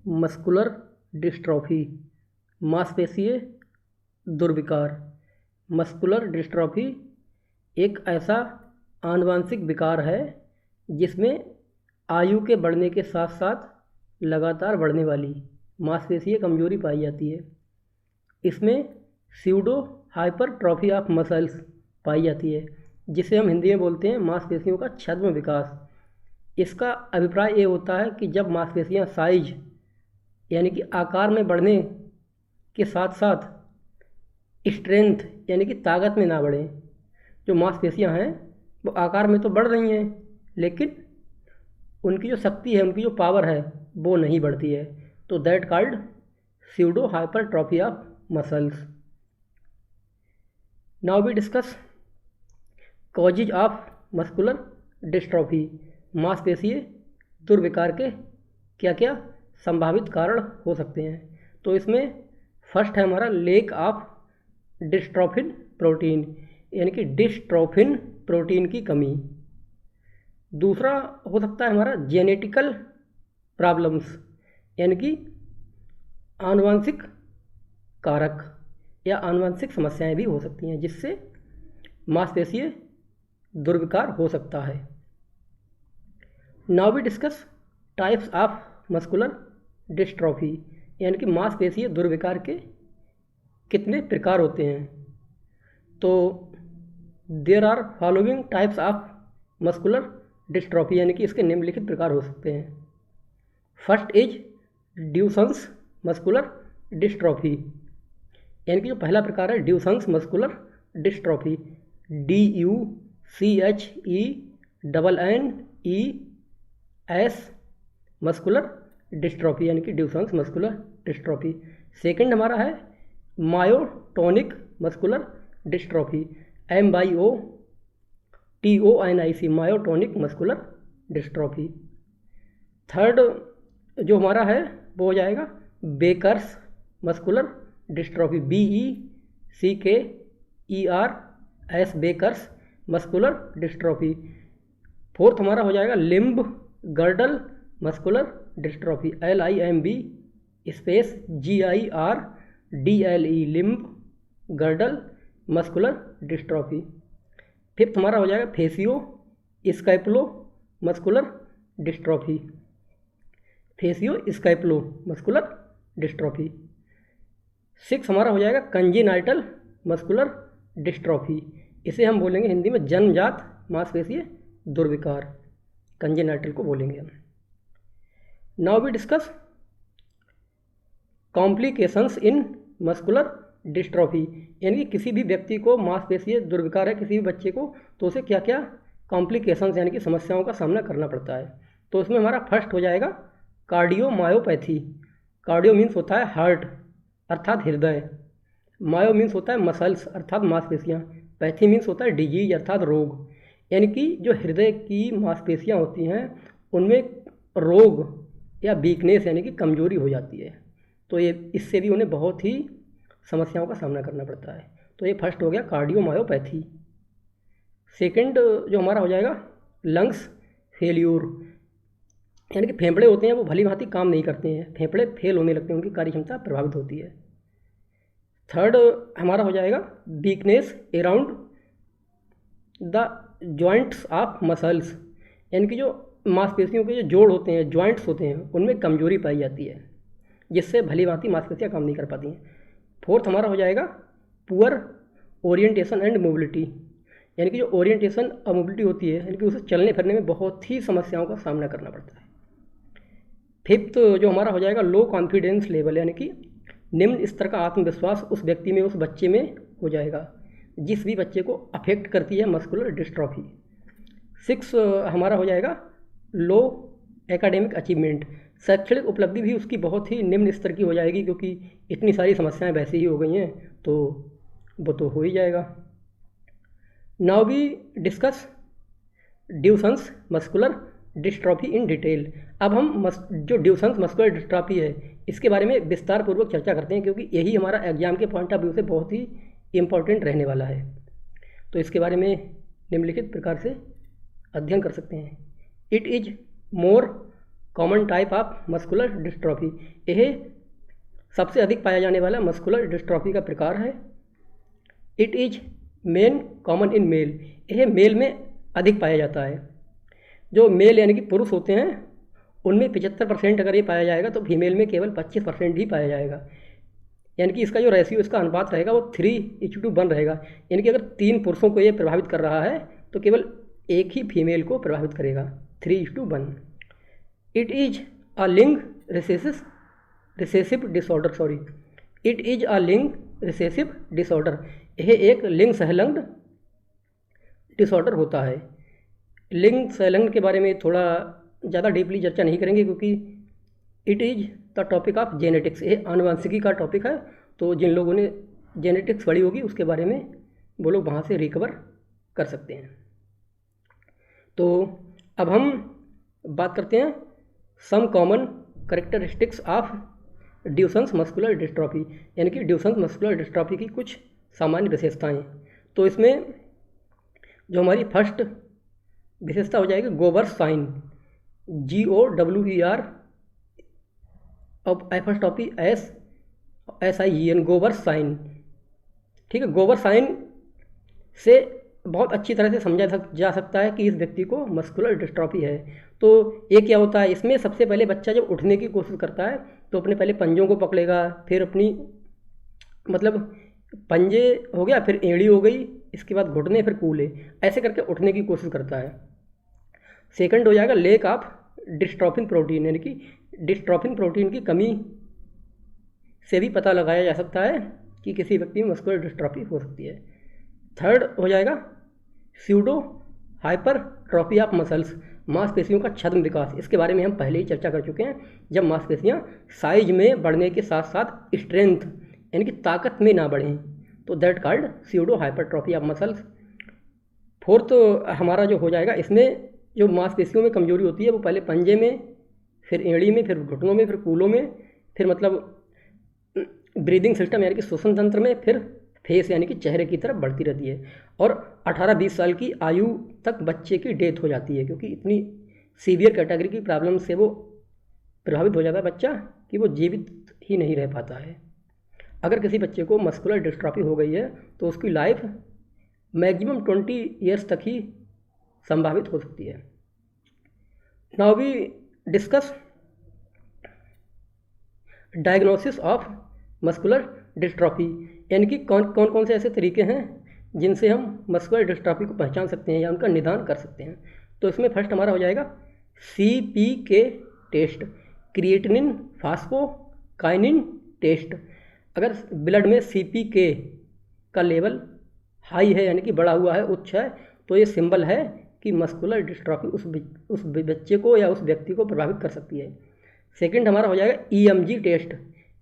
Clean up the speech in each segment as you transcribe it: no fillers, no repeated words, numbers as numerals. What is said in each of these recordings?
Muscular dystrophy, मांसपेशीय दुर्विकार। Muscular dystrophy एक ऐसा आनुवंशिक विकार है जिसमें आयु के बढ़ने के साथ साथ लगातार बढ़ने वाली मांसपेशीय कमजोरी पाई जाती है। इसमें स्यूडो हाइपरट्रॉफी ऑफ मसल्स पाई जाती है, जिसे हम हिंदी में बोलते हैं मांसपेशियों का छद्म विकास। इसका अभिप्राय ये होता है कि जब मांसपेशियां साइज यानी कि आकार में बढ़ने के साथ साथ स्ट्रेंथ यानी कि ताकत में ना बढ़ें। जो मांसपेशियां हैं वो आकार में तो बढ़ रही हैं, लेकिन उनकी जो शक्ति है, उनकी जो पावर है, वो नहीं बढ़ती है। तो that called pseudo hypertrophy of muscles. Now we discuss causes of muscular dystrophy. मांसपेशीय दुर्विकार के क्या क्या संभावित कारण हो सकते हैं। तो इसमें फर्स्ट है हमारा लैक ऑफ डिस्ट्रोफिन प्रोटीन, यानी कि डिस्ट्रोफिन प्रोटीन की कमी। दूसरा हो सकता है हमारा जेनेटिकल प्रॉब्लम्स, यानी कि आनुवंशिक कारक या आनुवंशिक समस्याएं भी हो सकती हैं, जिससे मांसपेशीय दुर्विकार हो सकता है। Now we discuss types of muscular dystrophy, यानी कि मांसपेशीय दुर्विकार के कितने प्रकार होते हैं। तो there are following types of muscular dystrophy, यानी कि इसके निम्नलिखित प्रकार हो सकते हैं। First is Duchenne's muscular dystrophy, यानी कि जो पहला प्रकार है Duchenne's muscular dystrophy, DUCHENNES muscular dystrophy, यानी कि ड्यूसन्स मस्कुलर डिस्ट्रॉफी। सेकंड हमारा है myotonic muscular dystrophy, MYOTONIC myotonic muscular dystrophy. Third जो हमारा है वो हो जाएगा Becker's muscular dystrophy, BECKERS Becker's muscular dystrophy. Fourth हमारा हो जाएगा limb girdle muscular dystrophy, LIMB GIRDLE limb girdle muscular dystrophy. Fifth हमारा हो जाएगा facio scapulo muscular dystrophy, facio scapulo muscular dystrophy. Six हमारा हो जाएगा कंजेनाइटल मस्कुलर डिस्ट्रॉफी, इसे हम बोलेंगे हिंदी में जन्मजात मांसपेशीय दुर्विकार, कंजेनाइटल को बोलेंगे हम। Now we discuss complications in muscular dystrophy, यानी कि किसी भी व्यक्ति को मांसपेशीय दुर्विकार है, किसी भी बच्चे को, तो उसे क्या क्या कॉम्प्लिकेशंस यानी कि समस्याओं का सामना करना पड़ता है। तो उसमें हमारा फर्स्ट हो जाएगा कार्डियोमायोपैथी। कार्डियो मीन्स होता है हार्ट अर्थात हृदय, मायो मीन्स होता है मसल्स अर्थात मांसपेशियाँ, पैथी मीन्स होता है डिजीज अर्थात रोग, यानी कि जो हृदय की मांसपेशियाँ होती हैं उनमें रोग या वीकनेस यानी कि कमजोरी हो जाती है। तो ये इससे भी उन्हें बहुत ही समस्याओं का सामना करना पड़ता है। तो ये फर्स्ट हो गया कार्डियोमायोपैथी। सेकंड जो हमारा हो जाएगा लंग्स फेल्यूर, यानी कि फेफड़े होते हैं वो भली भांति काम नहीं करते हैं, फेफड़े फेल होने लगते हैं, उनकी कार्य क्षमता प्रभावित होती है। थर्ड हमारा हो जाएगा weakness around the joints of muscles, यानी कि जो मांसपेशियों के जो जोड़ होते हैं, जॉइंट्स होते हैं, उनमें कमजोरी पाई जाती है, जिससे भली भांति मांसपेशियाँ काम नहीं कर पाती हैं। फोर्थ हमारा हो जाएगा पुअर ओरिएंटेशन एंड मोबिलिटी, यानी कि जो ओरिएंटेशन और मोबिलिटी होती है, यानी कि उसे चलने फिरने में बहुत ही समस्याओं का सामना करना पड़ता है। फिफ्थ जो हमारा हो जाएगा लो कॉन्फिडेंस लेवल, यानी कि निम्न स्तर का आत्मविश्वास उस व्यक्ति में, उस बच्चे में हो जाएगा जिस भी बच्चे को अफेक्ट करती है मस्कुलर डिस्ट्रॉफी। सिक्स हमारा हो जाएगा लो एकेडमिक अचीवमेंट, शैक्षणिक उपलब्धि भी उसकी बहुत ही निम्न स्तर की हो जाएगी, क्योंकि इतनी सारी समस्याएं वैसे ही हो गई हैं, तो वो तो हो ही जाएगा। Now we discuss Duchenne's muscular dystrophy in detail. अब हम जो ड्यूसन्स मस्कुलर डिस्ट्रॉफी है इसके बारे में विस्तार पूर्वक चर्चा करते हैं, क्योंकि यही हमारा एग्जाम के पॉइंट ऑफ व्यू से बहुत ही इम्पोर्टेंट रहने वाला है। तो इसके बारे में निम्नलिखित प्रकार से अध्ययन कर सकते हैं। It is more common type of muscular dystrophy, यह सबसे अधिक पाया जाने वाला मस्कुलर डिस्ट्रॉफी का प्रकार है। It is main common in male, यह मेल में अधिक पाया जाता है। जो मेल यानी कि पुरुष होते हैं उनमें 75% अगर ये पाया जाएगा तो फीमेल में केवल 25% ही पाया जाएगा। यानी कि इसका जो रेशियो, इसका अनुपात रहेगा वो 3:1 रहेगा। यानी कि अगर 3 पुरुषों को ये प्रभावित कर रहा है तो केवल एक ही फीमेल को प्रभावित करेगा, 3:1। इट इज अ लिंग recessive disorder, it is a लिंग रिसेसिव डिसऑर्डर, यह एक लिंग संलग्न डिसऑर्डर होता है। लिंग संलग्न के बारे में थोड़ा ज़्यादा डीपली चर्चा नहीं करेंगे क्योंकि it is the topic of genetics, ये आनुवंशिकी का टॉपिक है। तो जिन लोगों ने जेनेटिक्स पढ़ी होगी उसके बारे में वो लोग वहाँ से रिकवर कर सकते हैं। तो अब हम बात करते हैं some common characteristics of Duchenne's muscular dystrophy, यानी कि ड्यूशन्स मस्कुलर डिस्ट्रॉफी की कुछ सामान्य विशेषताएं। तो इसमें जो हमारी फर्स्ट विशेषता हो जाएगी Gower's sign, GOWER apostrophe SIEN, Gower's sign. ठीक है, गोबर साइन से बहुत अच्छी तरह से समझा जा सकता है कि इस व्यक्ति को मस्कुलर डिस्ट्रॉफी है। तो ये क्या होता है, इसमें सबसे पहले बच्चा जब उठने की कोशिश करता है तो अपने पहले पंजों को पकड़ेगा, फिर अपनी मतलब पंजे हो गया, फिर एड़ी हो गई, इसके बाद घुटने, फिर कूल्हे, ऐसे करके उठने की कोशिश करता है। सेकंड हो जाएगा लेक ऑफ डिस्ट्रोफिन प्रोटीन, यानी कि डिस्ट्रोफिन प्रोटीन की कमी से भी पता लगाया जा सकता है कि किसी व्यक्ति में मस्कुलर डिस्ट्रॉफी हो सकती है। थर्ड हो जाएगा स्यूडो हाइपरट्रॉफी ऑफ मसल्स, मांसपेशियों का छद्म विकास। इसके बारे में हम पहले ही चर्चा कर चुके हैं, जब मांसपेशियां साइज में बढ़ने के साथ साथ स्ट्रेंथ यानी कि ताकत में ना बढ़ें तो that called pseudo hypertrophy of muscles. Fourth हमारा जो हो जाएगा, इसमें जो मांसपेशियों में कमजोरी होती है वो पहले पंजे में, फिर एड़ी में, फिर घुटनों में, फिर कूलों में, फिर मतलब ब्रीदिंग सिस्टम यानी कि श्वसन तंत्र में, फिर फेस यानी कि चेहरे की तरफ बढ़ती रहती है। और 18-20 साल की आयु तक बच्चे की डेथ हो जाती है क्योंकि इतनी सीवियर कैटेगरी की प्रॉब्लम से वो प्रभावित हो जाता है बच्चा कि वो जीवित ही नहीं रह पाता है। अगर किसी बच्चे को मस्कुलर डिस्ट्रॉफी हो गई है तो उसकी लाइफ मैक्सिमम 20 ईयर्स तक ही संभावित हो सकती है। Now we discuss diagnosis of muscular dystrophy, यानी कि कौन से ऐसे तरीके हैं जिनसे हम मस्कुलर डिस्ट्रॉफी को पहचान सकते हैं या उनका निदान कर सकते हैं। तो इसमें फर्स्ट हमारा हो जाएगा CPK टेस्ट, क्रिएटिनिन फास्फोकाइनिन टेस्ट। अगर ब्लड में CPK का लेवल हाई है यानी कि बढ़ा हुआ है, उच्च है, तो ये सिंबल है कि मस्कुलर डिस्ट्रॉफी उस बच्चे को या उस व्यक्ति को प्रभावित कर सकती है। सेकंड हमारा हो जाएगा EMG टेस्ट,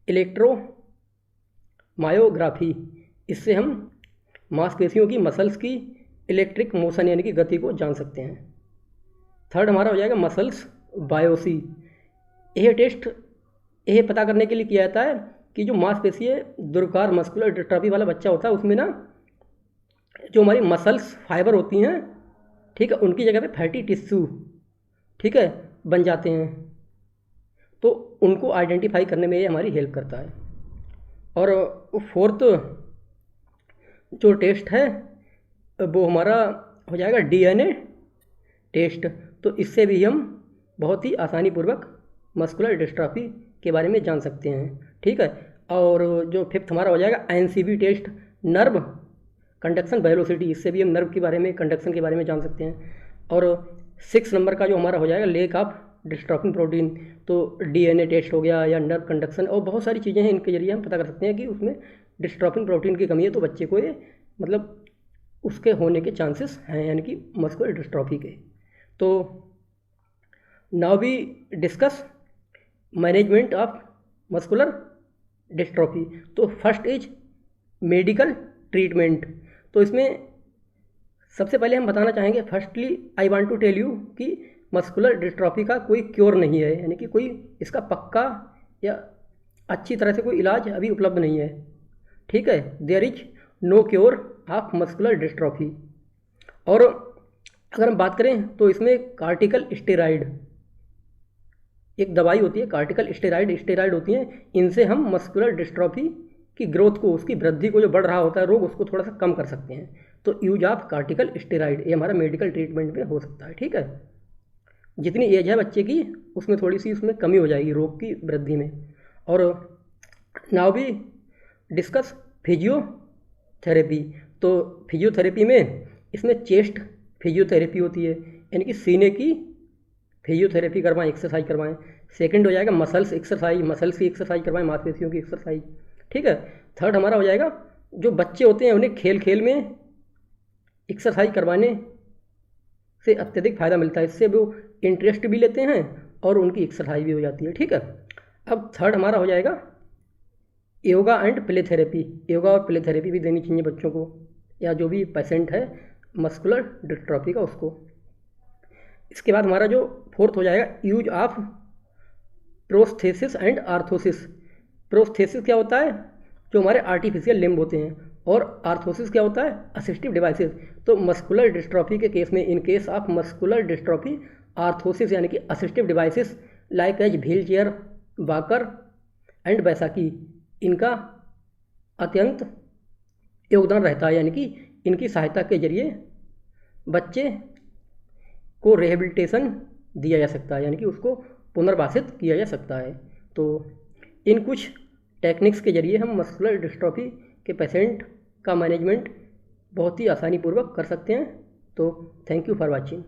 इलेक्ट्रोमायोग्राफी। इससे हम मांसपेशियों की मसल्स की इलेक्ट्रिक मोशन यानी कि गति को जान सकते हैं। थर्ड हमारा हो जाएगा मसल्स बायोसी। यह टेस्ट यह पता करने के लिए किया जाता है कि जो मांसपेशीय दुर्विकार मस्कुलर डिस्ट्रॉफी वाला बच्चा होता है उसमें ना जो हमारी मसल्स फाइबर होती हैं, ठीक है, उनकी जगह पे फैटी टिश्यू, ठीक है, बन जाते हैं। तो उनको आइडेंटिफाई करने में ये हमारी हेल्प करता है। और फोर्थ जो टेस्ट है वो हमारा हो जाएगा DNA टेस्ट। तो इससे भी हम बहुत ही आसानी पूर्वक मस्कुलर डिस्ट्रॉफी के बारे में जान सकते हैं, ठीक है। और जो फिफ्थ हमारा हो जाएगा NCB test, nerve conduction velocity. इससे भी हम नर्व के बारे में, कंडक्शन के बारे में जान सकते हैं। और 6 नंबर का जो हमारा हो जाएगा लेक ऑफ डिस्ट्रोफिन प्रोटीन, तो DNA टेस्ट हो गया या नर्व कंडक्शन, और बहुत सारी चीज़ें हैं, इनके जरिए हम पता कर सकते हैं कि उसमें डिस्ट्रोफिन प्रोटीन की कमी है तो बच्चे को ये मतलब उसके होने के चांसेस हैं यानी कि मस्कुलर डिस्ट्रॉफी के। तो now we discuss management of muscular dystrophy. तो फर्स्ट इज मेडिकल ट्रीटमेंट। तो इसमें सबसे पहले हम बताना चाहेंगे, firstly I want to tell you कि मस्कुलर डिस्ट्रॉफी का कोई क्योर नहीं है, यानी कि कोई इसका पक्का या अच्छी तरह से कोई इलाज अभी उपलब्ध नहीं है, ठीक है। There is no cure of muscular dystrophy. और अगर हम बात करें तो इसमें कार्टिकल स्टेरॉइड एक दवाई होती है कार्टिकल स्टेरॉइड होती हैं, इनसे हम मस्कुलर डिस्ट्रॉफी की ग्रोथ को, उसकी वृद्धि को, जो बढ़ रहा होता है रोग, उसको थोड़ा सा कम कर सकते हैं। तो यूज ऑफ कार्टिकल स्टेरॉइड ये हमारा मेडिकल ट्रीटमेंट में हो सकता है। ठीक है, जितनी एज है बच्चे की उसमें थोड़ी सी उसमें कमी हो जाएगी रोग की वृद्धि में। और नाउ भी डिस्कस फिजियोथेरेपी। तो फिजियोथेरेपी में इसमें चेस्ट फिजियोथेरेपी होती है, यानी कि सीने की फिजियोथेरेपी करवाएं, एक्सरसाइज करवाएं। सेकंड हो जाएगा मसल्स की एक्सरसाइज करवाएं, मांसपेशियों की एक्सरसाइज। ठीक है, थर्ड हमारा हो जाएगा जो बच्चे होते हैं उन्हें खेल खेल में एक्सरसाइज करवाने से अत्यधिक फ़ायदा मिलता है, इससे वो इंटरेस्ट भी लेते हैं और उनकी एक्सरसाइज भी हो जाती है। ठीक है, अब थर्ड हमारा हो जाएगा yoga and play therapy. Yoga और प्ले थेरेपी भी देनी चाहिए बच्चों को, या जो भी पेशेंट है मस्कुलर डिस्ट्रॉफी का उसको। इसके बाद हमारा जो फोर्थ हो जाएगा use of prosthesis and orthosis. Prosthesis क्या होता है? जो हमारे आर्टिफिशियल लिम्ब होते हैं, और आर्थोसिस क्या होता है? Assistive devices. तो मस्कुलर डिस्ट्रॉफी के केस में, in case of muscular dystrophy, orthosis यानी कि assistive devices like as wheelchair, walker and बैसाकी, इनका अत्यंत योगदान रहता है, यानी कि इनकी सहायता के जरिए बच्चे को रिहेबिलिटेशन दिया जा सकता है, यानी कि उसको पुनर्वासित किया जा सकता है। तो इन कुछ टेक्निक्स के जरिए हम मस्कुलर डिस्ट्रॉफी के पेशेंट का मैनेजमेंट बहुत ही आसानी पूर्वक कर सकते हैं। तो थैंक यू फॉर वॉचिंग।